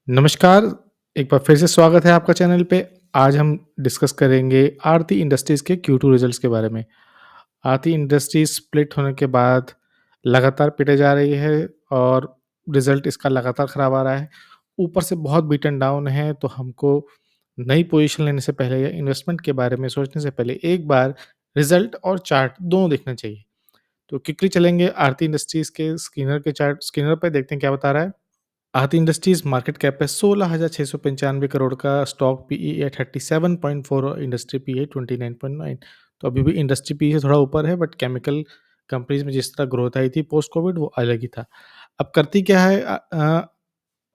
नमस्कार, एक बार फिर से स्वागत है आपका चैनल पे। आज हम डिस्कस करेंगे आरती इंडस्ट्रीज़ के Q2 रिज़ल्ट्स के बारे में। आरती इंडस्ट्रीज़ स्प्लिट होने के बाद लगातार पिटे जा रही है और रिज़ल्ट इसका लगातार खराब आ रहा है। ऊपर से बहुत बीटन डाउन है, तो हमको नई पोज़ीशन लेने से पहले या इन्वेस्टमेंट के बारे में सोचने से पहले एक बार रिज़ल्ट और चार्ट दोनों देखना चाहिए। तो क्विकली चलेंगे आरती इंडस्ट्रीज़ के स्कैनर पे देखते हैं क्या बता रहा है। आरती इंडस्ट्रीज़ मार्केट कैप है 16,695 करोड़ का, स्टॉक पीई है 37.4 और इंडस्ट्री पीई है 29.9। तो अभी भी इंडस्ट्री पीई से थोड़ा ऊपर है, बट केमिकल कंपनीज़ में जिस तरह ग्रोथ आई थी पोस्ट कोविड वो अलग ही था। अब करती क्या है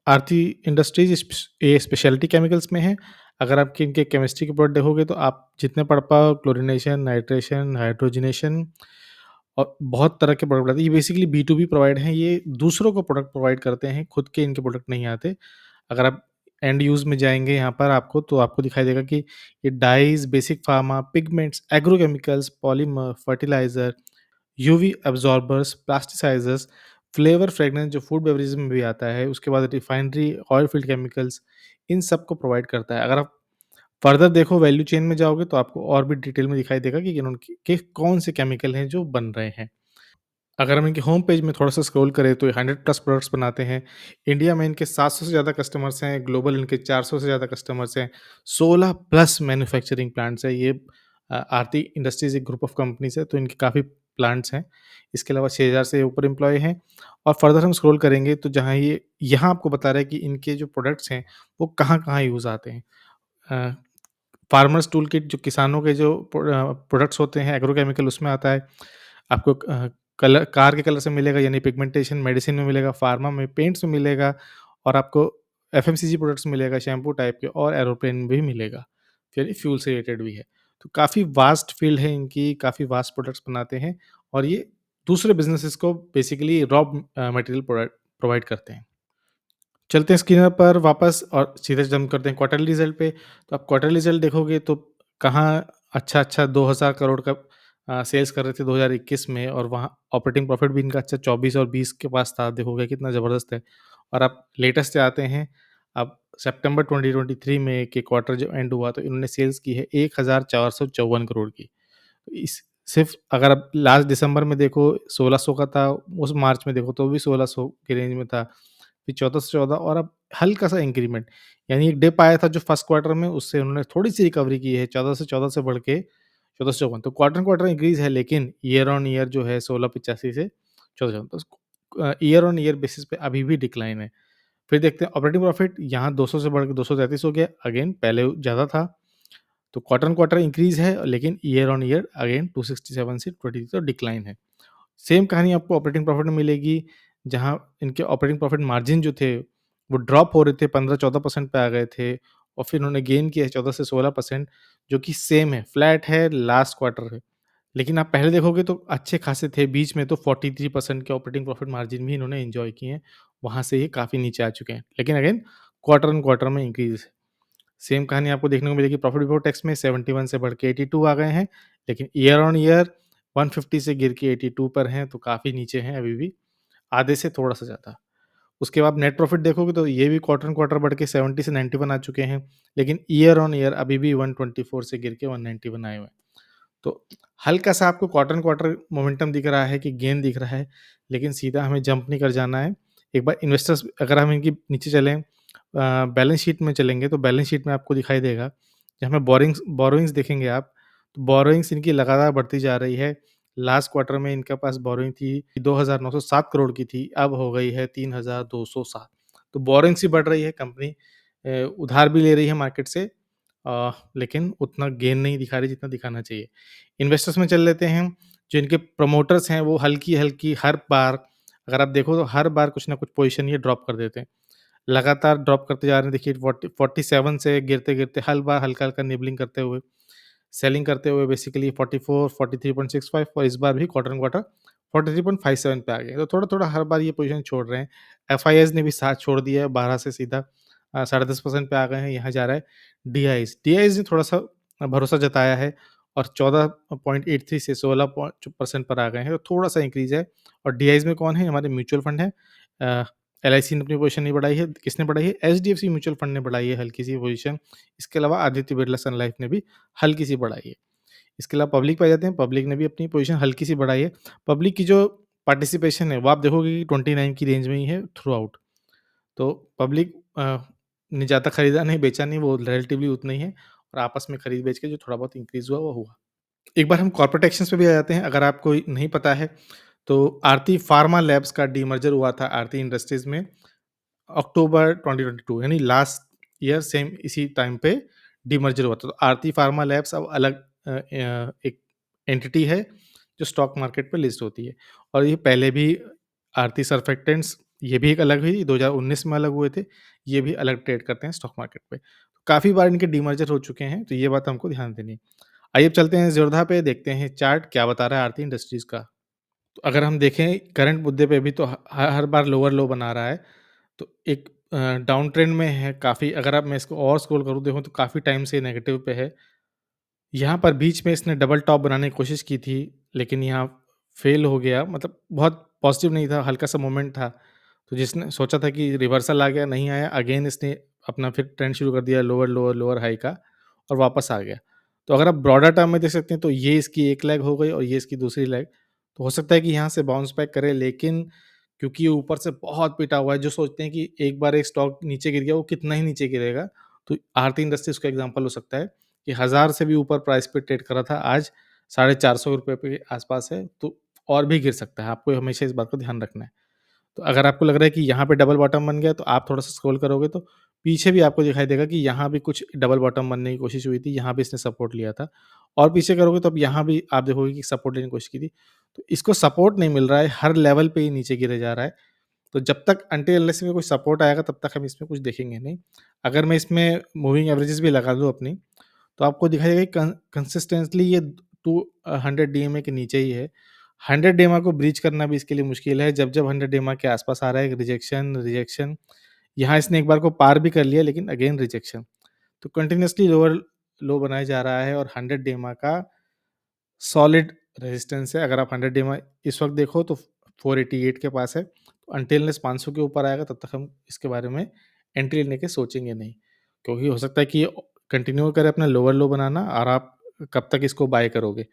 आरती इंडस्ट्रीज़ ये स्पेशलिटी केमिकल्स में है। अगर आप इनके केमिस्ट्री के प्रोडक्ट देखोगे तो आप जितने पढ़ पाओ क्लोरीनेशन, नाइट्रेशन, हाइड्रोजनेशन और बहुत तरह के प्रोडक्ट बनाते हैं। ये basically B to B provide हैं, ये दूसरों को प्रोडक्ट प्रोवाइड करते हैं, खुद के इनके प्रोडक्ट नहीं आते। अगर आप एंड यूज़ में जाएँगे यहाँ पर आपको, तो आपको दिखाई देगा कि ये dyes, basic pharma, pigments, agrochemicals, polymer, fertiliser, UV absorbers, plasticisers, flavour fragrance जो फूड बेवरेजेज़ में भी आता है, उसके बाद रिफाइनरी, ऑयल फील्ड केमिकल्स, इन सब को प्रोवाइड करता है। अगर आप फर्दर देखो वैल्यू चेन में जाओगे तो आपको और भी डिटेल में दिखाई देगा कि इन्होंने के कौन से केमिकल हैं जो बन रहे हैं। अगर हम इनके होम पेज में थोड़ा-सा स्क्रॉल करें तो ये 100 प्लस प्रोडक्ट्स बनाते हैं। इंडिया में इनके 700 से ज़्यादा कस्टमर्स हैं, ग्लोबल इनके 400 से ज़्यादा कस्टमर्स हैं, 16 प्लस मैन्युफैक्चरिंग प्लांट्स हैं। ये आरती इंडस्ट्रीज़ एक ग्रुप ऑफ कंपनीज़ है, तो इनके काफ़ी प्लांट्स हैं। इसके अलावा 6000 से ऊपर एम्प्लॉयी हैं और फर्दर हम स्क्रॉल करेंगे तो जहाँ ये यहाँ आपको बता रहा है कि इनके जो प्रोडक्ट्स हैं, वो कहाँ-कहाँ यूज़ आते हैं। अ, फार्मर्स टूल किट जो किसानों के जो प्रोडक्ट्स होते हैं एग्रोकेमिकल उसमें आता है। आपको कलर कार के कलर से मिलेगा यानी पिगमेंटेशन, मेडिसिन में मिलेगा, फार्मा में, पेंट्स में मिलेगा और आपको एफएमसीजी प्रोडक्ट्स मिलेगा, शैम्पू टाइप के और एरोप्लेन में भी मिलेगा। फिर फ्यूल से रिलेटेड भी है। तो काफ़ी वास्ट फील्ड है इनकी, काफ़ी वास्ट प्रोडक्ट्स बनाते हैं और ये दूसरे बिज़नेसेस को बेसिकली रॉ मटेरियल प्रोवाइड करते हैं। चलते हैं स्क्रीनर पर वापस और सीधे जंप करते हैं क्वार्टरली रिजल्ट पे। तो आप क्वार्टरली रिजल्ट देखोगे तो कहाँ अच्छा-अच्छा 2000 करोड़ का सेल्स कर रहे थे 2021 में और वहाँ ऑपरेटिंग प्रॉफिट भी इनका अच्छा 24 और 20 के पास था। देखोगे कितना ज़बरदस्त है। और आप लेटेस्ट से आते हैं, अब सितंबर 2023 में के क्वार्टर जो एंड हुआ तो इन्होंने सेल्स की है 1454 करोड़ की। इस सिर्फ़ अगर आप लास्ट दिसंबर में देखो 1600 का था, उस मार्च में देखो तो भी 1600 के रेंज में था। फिर 14 से 14 और अब हल्का-सा इंक्रीमेंट, यानी एक डिप आया था जो फर्स्ट क्वार्टर में, उससे उन्होंने थोड़ी-सी रिकवरी की है, 14 से बढ़ के 14 से 54, तो क्वार्टर-ऑन-क्वार्टर इंक्रीज़ है, लेकिन ईयर-ऑन-ईयर जो है 1685 से 1454, तो ईयर-ऑन-ईयर बेसिस पे अभी भी डिक्लाइन है। फिर देखते हैं ऑपरेटिंग प्रॉफिट, यहाँ 200 से बढ़ के 233 हो गया, अगेन पहले ज़्यादा था। तो क्वार्टर-ऑन-क्वार्टर इंक्रीज़ है, लेकिन ईयर-ऑन-ईयर अगेन 267 से 23 तो डिक्लाइन है। सेम कहानी आपको ऑपरेटिंग प्रॉफिट में मिलेगी, जहाँ इनके ऑपरेटिंग प्रॉफिट मार्जिन जो थे, वो ड्रॉप हो रहे थे, 15-14% पे आ गए थे और फिर उन्होंने गेन किया है 14 से 16%, जो कि सेम है, फ्लैट है लास्ट क्वार्टर है। लेकिन आप पहले देखोगे तो अच्छे खासे थे, बीच में तो 43% के ऑपरेटिंग प्रॉफिट मार्जिन भी इन्होंने एन्जॉय किए हैं, वहाँ से ये काफ़ी नीचे आ चुके हैं। लेकिन अगेन क्वार्टर ऑन क्वार्टर में इंक्रीज़ है। सेम कहानी आपको देखने को मिलेगी प्रॉफिट बिफोर टैक्स में, 71 से बढ़ के 82 आ गए हैं, लेकिन ईयर ऑन ईयर 150 से गिर के 82 पर हैं, तो काफ़ी नीचे हैं अभी भी, आधे से थोड़ा-सा ज़्यादा। उसके बाद नेट प्रॉफिट देखोगे तो ये भी क्वार्टर ऑन क्वार्टर बढ़ के 70 से 91 आ चुके हैं, लेकिन ईयर ऑन ईयर अभी भी 124 से गिर के 191 आए हुए हैं। तो हल्का-सा आपको क्वार्टर ऑन क्वार्टर मोमेंटम दिख रहा है कि गेन दिख रहा है, लेकिन सीधा हमें जंप नहीं कर जाना है। एक बार इन्वेस्टर्स अगर हम इनकी नीचे चलें, बैलेंस शीट में चलेंगे तो बैलेंस शीट में आपको दिखाई देगा, जहाँ में बोरोइंग्स देखेंगे आप, तो बोरोइंग्स इनकी लगातार बढ़ती जा रही है। लास्ट क्वार्टर में इनके पास बोरोइंग थी 2907 करोड़ की थी, अब हो गई है 3207। तो बोरोइंग्स ही बढ़ रही है, कंपनी उधार भी ले रही है मार्केट से, लेकिन उतना गेन नहीं दिखा रही जितना दिखाना चाहिए। इन्वेस्टर्स में चल लेते हैं, जो इनके प्रमोटर्स हैं वो हल्की-हल्की हर बार, अगर आप देखो तो हर बार कुछ ना कुछ पोज़ीशन ये ड्रॉप कर देते हैं। लगातार ड्रॉप करते जा रहे हैं, देखिए 47 से गिरते-गिरते हर बार हल्का-हल्का निबलिंग करते हुए, सेलिंग करते हुए बेसिकली 44, 43.65 और इस बार भी क्वार्टर ऑन क्वार्टर 43.57 पे आ गए। तो थोड़ा-थोड़ा हर बार ये पोज़ीशन छोड़ रहे हैं। एफआईआईज़ ने भी साथ छोड़ दिया है, 12 से सीधा 10.5% पे आ गए हैं, यहाँ जा रहा है डीआईज़। डीआईज़ ने थोड़ा-सा भरोसा जताया है और 14.83 से 16% पर आ गए हैं, तो थोड़ा-सा इंक्रीज़ है और डीआईज़ में कौन है? हमारे म्यूचुअल फंड हैं, एलआईसी ने अपनी पोजीशन नहीं बढ़ाई है, किसने बढ़ाई है? एचडीएफसी म्यूचुअल फंड ने बढ़ाई है हल्की-सी पोजीशन। इसके अलावा आदित्य बिरला सन लाइफ ने भी हल्की-सी बढ़ाई है। इसके अलावा पब्लिक पे आ जाते हैं, पब्लिक ने भी अपनी पोजीशन हल्की-सी बढ़ाई है। पब्लिक की जो पार्टिसिपेशन है, वो आप देखोगे कि 29 की रेंज में ही है थ्रू आउट। तो पब्लिक ने ज़्यादा खरीदा नहीं, बेचा नहीं, वो रिलेटिवली उतना ही है और आपस में खरीद-बेच के जो थोड़ा बहुत इंक्रीज़ हुआ, वो हुआ। एक बार हम कॉर्पोरेट एक्शंस पे भी आ जाते हैं, अगर आपको नहीं पता है, तो आरती फार्मा लैब्स का डीमर्जर हुआ था आरती इंडस्ट्रीज़ में अक्टूबर 2022 यानी लास्ट ईयर सेम इसी टाइम पे डीमर्जर हुआ था। तो आरती फार्मा लैब्स अब अलग एक एंटिटी है जो स्टॉक मार्केट पे लिस्ट होती है और ये पहले भी आरती सर्फेक्टेंट्स ये भी एक अलग हुई 2019 में अलग हुए थे, ये भी अलग ट्रेड करते हैं स्टॉक मार्केट पे। काफ़ी बार इनके डीमर्जर हो चुके हैं, तो ये बात हमको ध्यान देनी है। आइए अब चलते हैं ज़ीरोधा पे देखते हैं चार्ट क्या बता रहा है आरती इंडस्ट्रीज़ का। तो अगर हम देखें करंट मुद्दे पे भी तो हर बार लोअर लो बना रहा है। तो एक डाउन ट्रेंड में है काफ़ी अगर आप मैं इसको और स्क्रॉल करूँ देखूँ तो काफ़ी टाइम से नेगेटिव पे है। यहाँ पर बीच में इसने डबल टॉप बनाने की कोशिश की थी, लेकिन यहाँ फ़ेल हो गया मतलब बहुत पॉज़िटिव नहीं था, हल्का-सा मोमेंट था। तो जिसने सोचा था कि रिवर्सल आ गया, नहीं आया, अगेन इसने अपना फिर ट्रेंड शुरू कर दिया लोअर, लोअर, लोअर हाई का और वापस आ गया। तो अगर आप ब्रॉडर टर्म में देख सकते हैं तो ये इसकी एक लेग हो गई और ये इसकी दूसरी लेग। तो हो सकता है कि यहाँ से बाउंस बैक करे लेकिन क्योंकि ये ऊपर से बहुत पिटा हुआ है, जो सोचते हैं कि एक बार एक स्टॉक नीचे गिर गया, वो कितना ही नीचे गिरेगा। तो आरती इंडस्ट्रीज़ का एग्ज़ाम्पल हो सकता है कि 1000 से भी ऊपर प्राइस पे ट्रेड कर रहा था, आज ₹450 के आस-पास है, तो और भी गिर सकता है। आपको हमेशा इस बात का ध्यान रखना है। तो अगर आपको लग रहा है कि यहाँ पे डबल बॉटम बन गया, तो आप थोड़ा-सा स्क्रॉल करोगे तो पीछे भी आपको दिखाई देगा कि यहाँ भी कुछ डबल बॉटम बनने की कोशिश हुई थी, यहाँ भी इसने सपोर्ट लिया था और पीछे करोगे तो अब यहाँ भी आप देखोगे कि सपोर्ट लेने की कोशिश की थी। तो इसको सपोर्ट नहीं मिल रहा है, हर लेवल पे ही नीचे गिरे जा रहा है। तो जब तक अनटिल अनलेस में कोई सपोर्ट आएगा तब तक हम इसमें कुछ देखेंगे नहीं। अगर मैं इसमें मूविंग एवरेजेस भी लगा दूँ अपनी, तो आपको दिखाई देगा कि कंसिस्टेंटली ये 200 डीएमए के नीचे ही है। 100 डीएमए को ब्रीच करना भी इसके लिए मुश्किल है। जब-जब 100 डीएमए के आस-पास आ रहा है, रिजेक्शन, रिजेक्शन। यहाँ इसने एक बार को पार भी कर लिया लेकिन अगेन रिजेक्शन। तो कंटीन्यूअसली लोअर लो बनाया जा रहा है और 100 डीएमए का सॉलिड रेजिस्टेंस है। अगर आप 100 डीएमए इस वक़्त देखो तो 488 के पास है। तो अनटिल अनलेस 500 के ऊपर आएगा तब तक हम इसके बारे में एंट्री लेने के सोचेंगे नहीं। क्योंकि हो सकता है कि ये कंटिन्यू करे अपना लोअर लो बनाना और आप कब तक इसको बाय करोगे।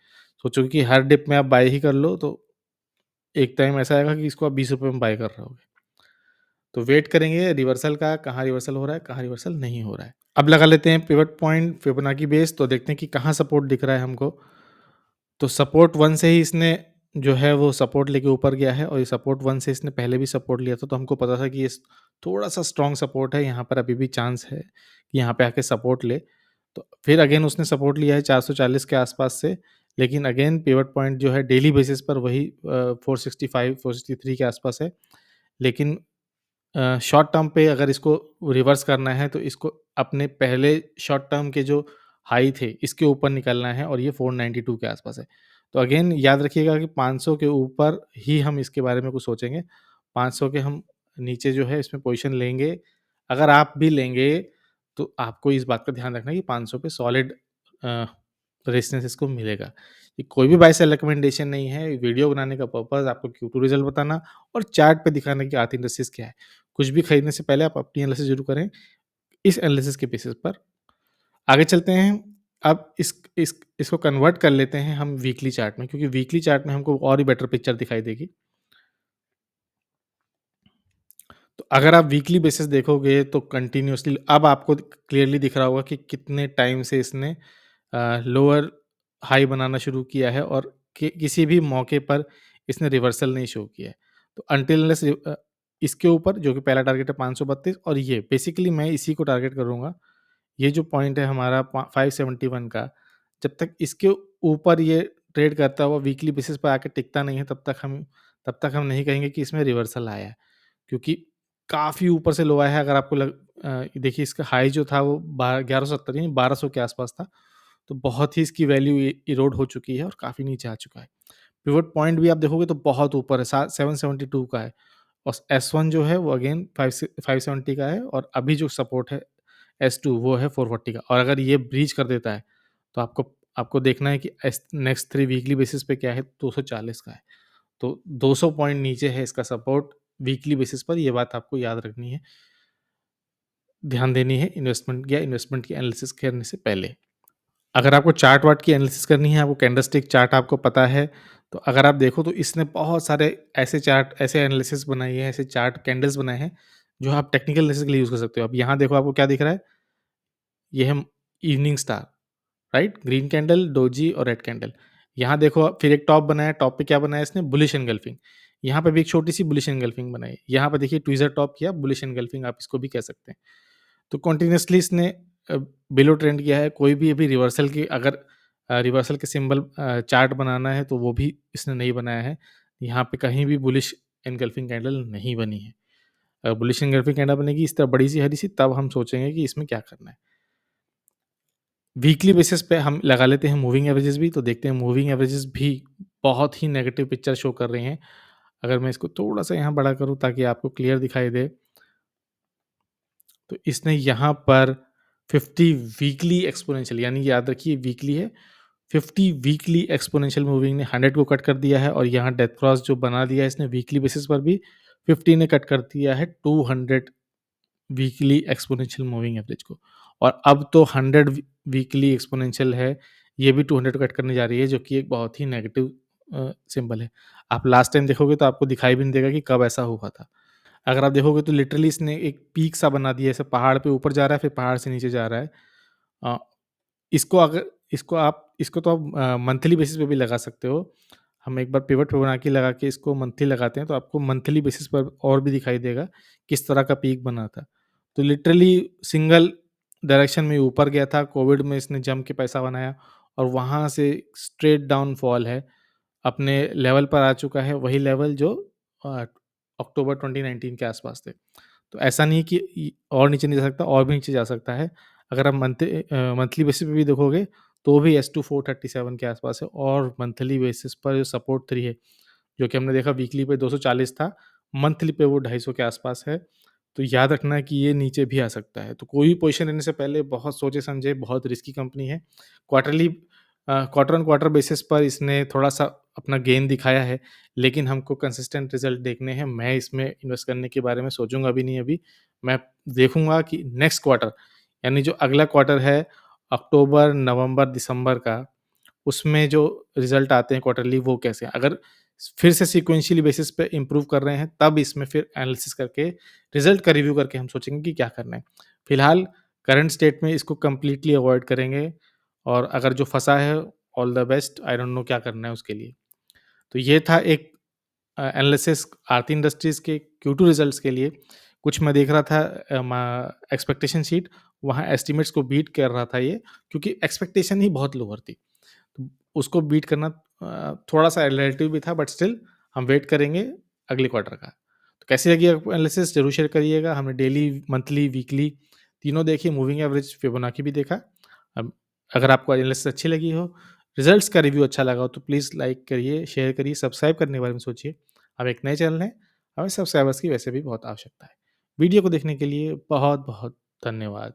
सोचोगे कि हर डिप में आप बाय ही कर लो तो एक टाइम ऐसा आएगा कि इसको आप ₹20 में बाय कर रहे होगे। तो वेट करेंगे रिवर्सल का, कहाँ रिवर्सल हो रहा है, कहाँ रिवर्सल नहीं हो रहा है। अब लगा लेते हैं पिवट पॉइंट फिबोनाची बेस तो देखते हैं कि कहाँ सपोर्ट दिख रहा है हमको। तो सपोर्ट 1 से ही इसने जो है वो सपोर्ट लेके ऊपर गया है और ये सपोर्ट 1 से इसने पहले भी सपोर्ट लिया था, तो हमको पता था कि ये थोड़ा-सा स्ट्रॉन्ग सपोर्ट है, यहाँ पर अभी भी चांस है कि यहाँ पे आके सपोर्ट ले। तो फिर अगेन उसने सपोर्ट लिया है 440 के आसपास से, लेकिन अगेन पिवट पॉइंट जो है डेली बेसिस पर वही 465, 463 के आसपास है। लेकिन शॉर्ट टर्म पे अगर इसको रिवर्स करना है तो इसको अपने पहले शॉर्ट टर्म के जो हाई थे इसके ऊपर निकलना है और ये 492 के आसपास है। तो अगेन याद रखिएगा कि 500 के ऊपर ही हम इसके बारे में कुछ सोचेंगे। 500 के हम नीचे जो है इसमें पोज़ीशन लेंगे। अगर आप भी लेंगे तो आपको इस बात का ध्यान रखना है कि 500 पे सॉलिड अ, रेजिस्टेंस इसको मिलेगा। ये कोई भी बाय सेल रिकमेंडेशन नहीं है, वीडियो बनाने का पर्पज़ आपको Q2 रिज़ल्ट बताना और चार्ट पे दिखाना कि आरती इंडस्ट्रीज़ क्या है। कुछ भी खरीदने से पहले आप अपनी एनालिसिस ज़रूर करें, इस एनालिसिस के बेसिस पर। आगे चलते हैं, अब इसको कन्वर्ट कर लेते हैं हम वीकली चार्ट में क्योंकि वीकली चार्ट में हमको और ही बेटर पिक्चर दिखाई देगी। तो अगर आप वीकली बेसिस देखोगे तो कंटिन्यूअसली अब आपको क्लियरली दिख रहा होगा कि कितने टाइम से इसने लोअर हाई बनाना शुरू किया है और किसी भी मौके पर इसने रिवर्सल नहीं शो किया है। तो अनटिल अनलेस इसके ऊपर जो कि पहला टारगेट है 532 और ये बेसिकली मैं इसी को टारगेट करूँगा। ये जो पॉइंट है हमारा 571 का, जब तक इसके ऊपर ये ट्रेड करता हुआ वीकली बेसिस पे आके टिकता नहीं है तब तक हम नहीं कहेंगे कि इसमें रिवर्सल आया है। क्योंकि काफ़ी ऊपर से लो आया है अगर आपको देखिए इसका हाई जो था वो 1170 यानी 1200 के आसपास था। तो बहुत ही इसकी वैल्यू इरोड हो चुकी है और काफ़ी नीचे आ चुका है। पिवट पॉइंट भी आप देखोगे तो बहुत ऊपर है, 772 का है और S1 जो है वो अगेन 570 का है और अभी जो सपोर्ट है S2 वो है 440 का और अगर ये ब्रीच कर देता है, तो आपको आपको देखना है कि नेक्स्ट 3 वीकली बेसिस पे क्या है 240 का है। तो 200 पॉइंट नीचे है इसका सपोर्ट, वीकली बेसिस पर, ये बात आपको याद रखनी है, ध्यान देनी है इन्वेस्टमेंट की एनालिसिस करने से पहले। अगर आपको चार्ट वार्ट की एनालिसिस करनी है, आपको कैंडलस्टिक चार्ट आपको पता है, तो अगर आप देखो तो इसने बहुत सारे ऐसे चार्ट, ऐसे एनालिसिस बनाई है, ऐसे चार्ट कैंडल्स बनाए हैं, जो आप टेक्निकल एनालिसिस के लिए यूज़ कर सकते हो। अब यहाँ देखो आपको क्या दिख रहा है? ये है evening star, right? Green candle, doji और रेड कैंडल। यहाँ देखो फिर एक टॉप बनाया, टॉप पे क्या बनाया इसने? Bullish engulfing. यहाँ पे भी एक छोटी-सी बुलिश एनगल्फिंग बनाई। यहाँ पे देखिए ट्विज़र टॉप किया, बुलिश एनगल्फिंग आप इसको भी कह सकते हैं। तो कंटीन्यूअसली इसने बिलो ट्रेंड किया है। कोई भी अभी रिवर्सल की अगर रिवर्सल के सिंबल चार्ट बनाना है तो वो भी इसने नहीं बनाया है। यहाँ पे कहीं भी बुलिश एनगल्फिंग कैंडल नहीं बनी है। बुलिश एनगल्फिंग कैंडल बनेगी इस तरह बड़ी सी हरी सी, तब हम सोचेंगे कि इसमें क्या करना है। वीकली बेसिस पे हम लगा लेते हैं मूविंग एवरेजेस भी, तो देखते हैं मूविंग एवरेजेस भी बहुत ही नेगेटिव पिक्चर शो कर रहे हैं। अगर मैं इसको थोड़ा-सा यहाँ बड़ा करूँ ताकि आपको क्लियर दिखाई दे, तो इसने यहाँ पर 50 वीकली एक्सपोनेंशियल, यानी याद रखिए वीकली है, 50 वीकली एक्सपोनेंशियल मूविंग ने 100 को कट कर दिया है, और यहाँ डेथ क्रॉस जो बना दिया है इसने वीकली बेसिस पर भी 50 ने कट कर दिया है 200 वीकली एक्सपोनेंशियल मूविंग एवरेज को। और अब तो 100 वीकली एक्सपोनेंशियल है, ये भी 200 कट करने जा रही है, जो कि एक बहुत ही नेगेटिव सिंबल है। आप लास्ट टाइम देखोगे तो आपको दिखाई भी नहीं देगा कि कब ऐसा हुआ था। अगर आप देखोगे तो लिटरली इसने एक पीक सा बना दिया है, ऐसे पहाड़ पे ऊपर जा रहा है, फिर पहाड़ से नीचे जा रहा है। अ, इसको अगर इसको तो आप मंथली बेसिस पे भी लगा सकते हो। हम एक बार पिवट फिबोनाची लगा के इसको मंथली लगाते हैं, तो आपको मंथली बेसिस पर और भी दिखाई देगा किस तरह का पीक बना था। तो लिटरली सिंगल डायरेक्शन में ऊपर गया था, कोविड में इसने जम के पैसा बनाया, और वहाँ से स्ट्रेट डाउन फॉल है। अपने लेवल पर आ चुका है, वही लेवल जो अ, अक्टूबर 2019 के आसपास थे। तो ऐसा नहीं है कि और नीचे नहीं जा सकता, और भी नीचे जा सकता है। अगर आप मंथली बेसिस पे भी देखोगे तो भी S2 437 के आसपास है, और मंथली बेसिस पर जो सपोर्ट 3 है, जो कि हमने देखा वीकली पे 240 था, मंथली पे वो 250 के आसपास है। तो याद रखना है कि ये नीचे भी आ सकता है। तो कोई भी पोज़ीशन लेने से पहले बहुत सोचे-समझे, बहुत रिस्की कंपनी है। Quarterly quarter on quarter basis पर इसने थोड़ा-सा अपना गेन दिखाया है, लेकिन हमको कंसिस्टेंट रिज़ल्ट देखने हैं। मैं इसमें इन्वेस्ट करने के बारे में सोचूँगा भी नहीं अभी। मैं देखूँगा कि नेक्स्ट क्वार्टर, यानी जो अगला क्वार्टर है अक्टूबर, नवंबर, दिसंबर का, उसमें जो रिज़ल्ट आते हैं क्वार्टरली वो कैसे हैं? अगर फिर से सीक्वेंशियली बेसिस पे इम्प्रूव कर रहे हैं, तब इसमें फिर एनालिसिस करके रिज़ल्ट का रिव्यू करके हम सोचेंगे कि क्या करना है। फिलहाल करंट स्टेट में इसको कंप्लीटली अवॉइड करेंगे, और अगर जो फँसा है, all the best, I don't know क्या करना है उसके लिए। तो ये था एक एनालिसिस आरती इंडस्ट्रीज़ के Q2 रिज़ल्ट्स के लिए। कुछ मैं देख रहा था एक्सपेक्टेशन शीट, वहाँ एस्टिमेट्स को बीट कर रहा था ये, क्योंकि एक्सपेक्टेशन ही बहुत लोअर थी। तो उसको बीट करना थोड़ा-सा रिलेटिव भी था, बट स्टिल हम वेट करेंगे अगले क्वार्टर का। तो कैसी लगी आपको एनालिसिस, ज़रूर शेयर करिएगा। हमने डेली, मंथली, वीकली तीनों देखी, मूविंग एवरेज, फिबोनाची भी देखा। अब अगर आपको एनालिसिस अच्छी लगी हो, रिजल्ट्स का रिव्यू अच्छा लगा हो, तो प्लीज़ लाइक करिए, शेयर करिए, सब्सक्राइब करने के बारे में सोचिए। हम एक नए चैनल हैं, हमें सब्सक्राइबर्स की वैसे भी बहुत आवश्यकता है। वीडियो को देखने के लिए बहुत-बहुत धन्यवाद।